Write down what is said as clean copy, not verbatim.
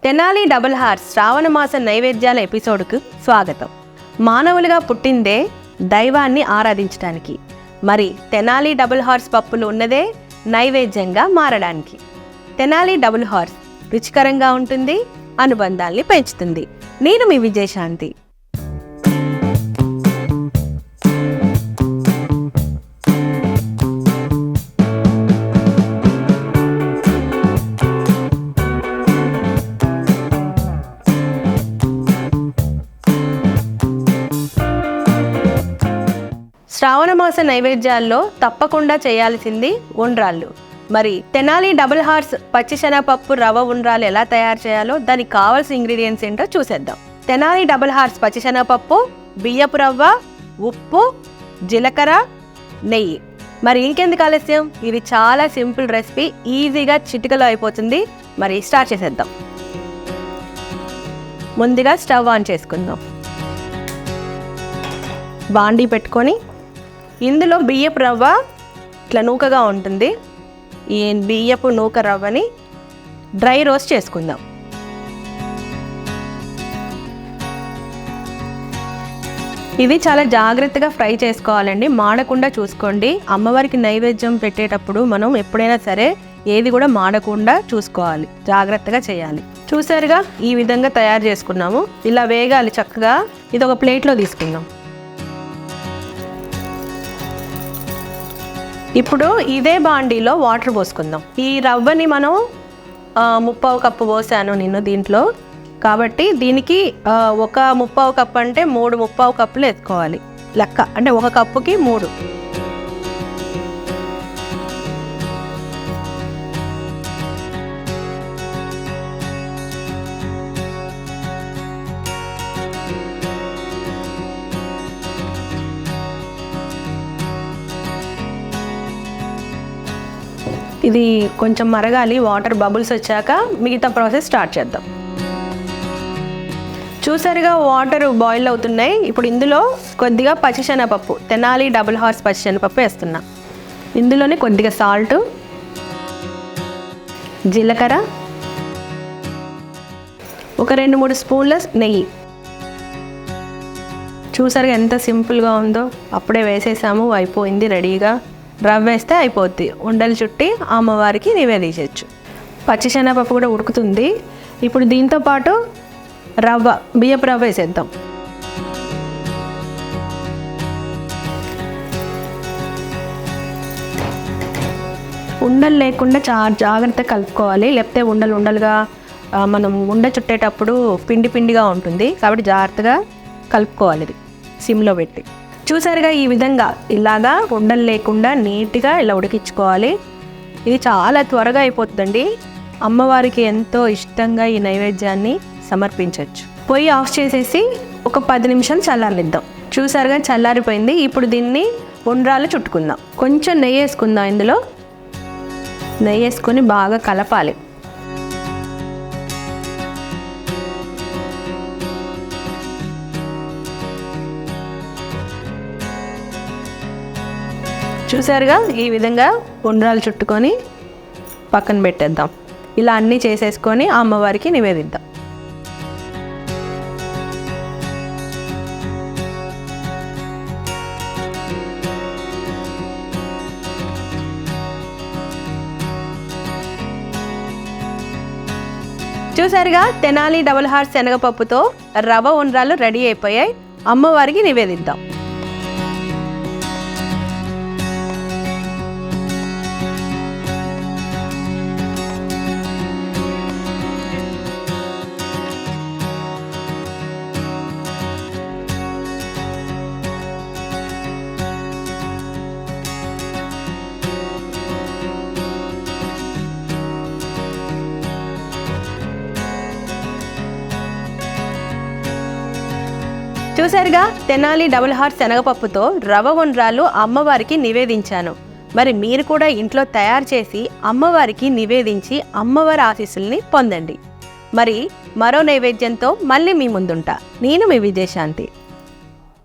Tenali double horse శ్రావణ మాస నైవేద్యాల ఎపిసోడ్కు స్వాగతం. మానవులుగా పుట్టిందే దైవాన్ని ఆరాధించడానికి, మరి తెనాలి డబుల్ హార్స్ పప్పులు ఉన్నదే నైవేద్యంగా మారడానికి. తెనాలి డబుల్ హార్స్ రుచికరంగా ఉంటుంది, అనుబంధాల్ని పెంచుతుంది. నేను మీ విజయశాంతి. శ్రావణ మాస నైవేద్యాల్లో తప్పకుండా చేయాల్సింది ఉండ్రాళ్ళు. మరి తెనాలి డబుల్ హార్స్ పచ్చిశనగపప్పు రవ్వ ఉండ్రాలు ఎలా తయారు చేయాలో, దానికి కావాల్సిన ఇంగ్రీడియంట్స్ ఏంటో చూసేద్దాం. తెనాలి డబుల్ హార్స్ పచ్చిశనగపప్పు, బియ్యపు రవ్వ, ఉప్పు, జీలకర్ర, నెయ్యి. మరి ఇంకెందుకు ఆలస్యం, ఇది చాలా సింపుల్ రెసిపీ, ఈజీగా చిటికలో అయిపోతుంది. మరి స్టార్ట్ చేసేద్దాం. ముందుగా స్టవ్ ఆన్ చేసుకుందాం. బాండీ పెట్టుకొని ఇందులో బియ్యపు రవ్వ ఇట్లా నూకగా ఉంటుంది, ఈ బియ్యపు నూక రవ్వని డ్రై రోస్ట్ చేసుకుందాం. ఇది చాలా జాగ్రత్తగా ఫ్రై చేసుకోవాలండి, మాడకుండా చూసుకోండి. అమ్మవారికి నైవేద్యం పెట్టేటప్పుడు మనం ఎప్పుడైనా సరే ఏది కూడా మాడకుండా చూసుకోవాలి, జాగ్రత్తగా చేయాలి. చూసారుగా, ఈ విధంగా తయారు చేసుకున్నాము. ఇలా వేగాలి చక్కగా. ఇది ఒక ప్లేట్లో తీసుకుందాం. ఇప్పుడు ఇదే బాండీలో వాటర్ పోసుకుందాం. ఈ రవ్వని మనం 3/4 కప్పు పోసాను నేను దీంట్లో, కాబట్టి దీనికి ఒక 3/4 కప్పు అంటే 3 3/4 కప్పులు వేసుకోవాలి లెక్క, అంటే ఒక కప్పుకి 3. ఇది కొంచెం మరగాలి, వాటర్ బబుల్స్ వచ్చాక మిగతా ప్రాసెస్ స్టార్ట్ చేద్దాం. చూసారుగా, వాటర్ బాయిల్ అవుతున్నాయి. ఇప్పుడు ఇందులో కొద్దిగా పచ్చిశనగపప్పు, తెనాలి డబుల్ హార్స్ పచ్చిశనగపప్పు వేస్తున్నా. ఇందులోనే కొద్దిగా సాల్ట్, జీలకర్ర, ఒక 2-3 స్పూన్ల నెయ్యి. చూసారుగా ఎంత సింపుల్గా ఉందో, అప్పుడే వేసేసాము, అయిపోయింది రెడీగా. రవ్వ వేస్తే అయిపోద్ది, ఉండలు చుట్టి అమ్మవారికి నివేదించవచ్చు. పచ్చిశనగపప్పు కూడా ఉడుకుతుంది. ఇప్పుడు దీంతో పాటు రవ్వ, బియ్యపు రవ్వ వేసేద్దాం. ఉండలు లేకుండా జాగ్రత్తగా కలుపుకోవాలి, లేకపోతే ఉండలుగా మనం ఉండ చుట్టేటప్పుడు పిండిగా ఉంటుంది. కాబట్టి జాగ్రత్తగా కలుపుకోవాలి, ఇది సిమ్లో పెట్టి. చూసారుగా, ఈ విధంగా ఇలాగా ఉండలు లేకుండా నీట్గా ఇలా ఉడికించుకోవాలి. ఇది చాలా త్వరగా అయిపోతుందండి. అమ్మవారికి ఎంతో ఇష్టంగా ఈ నైవేద్యాన్ని సమర్పించవచ్చు. పొయ్యి ఆఫ్ చేసేసి ఒక 10 నిమిషాలు చల్లారనిద్దాం. చూసారుగా, చల్లారిపోయింది. ఇప్పుడు దీన్ని ఉండ్రాలు చుట్టుకుందాం. కొంచెం నెయ్యి వేసుకుందాం. ఇందులో నెయ్యి వేసుకొని బాగా కలపాలి. చూసారుగా, ఈ విధంగా ఉండ్రాలు చుట్టుకొని పక్కన పెట్టేద్దాం. ఇలా అన్నీ చేసేసుకొని అమ్మవారికి నివేదిద్దాం. చూసారుగా, తెనాలి డబుల్ హార్స్ శనగపప్పుతో రవ్వ ఉండ్రాలు రెడీ అయిపోయాయి. అమ్మవారికి నివేదిద్దాం. చూసారుగా, తెనాలి డబుల్ హార్స్ శనగపప్పుతో రవ్వ ఉండ్రాలు అమ్మవారికి నివేదించాను. మరి మీరు కూడా ఇంట్లో తయారు చేసి అమ్మవారికి నివేదించి అమ్మవారి ఆశీస్సుల్ని పొందండి. మరి మరో నైవేద్యంతో మళ్ళీ మీ ముందుంటా. నేను మీ విజయశాంతి.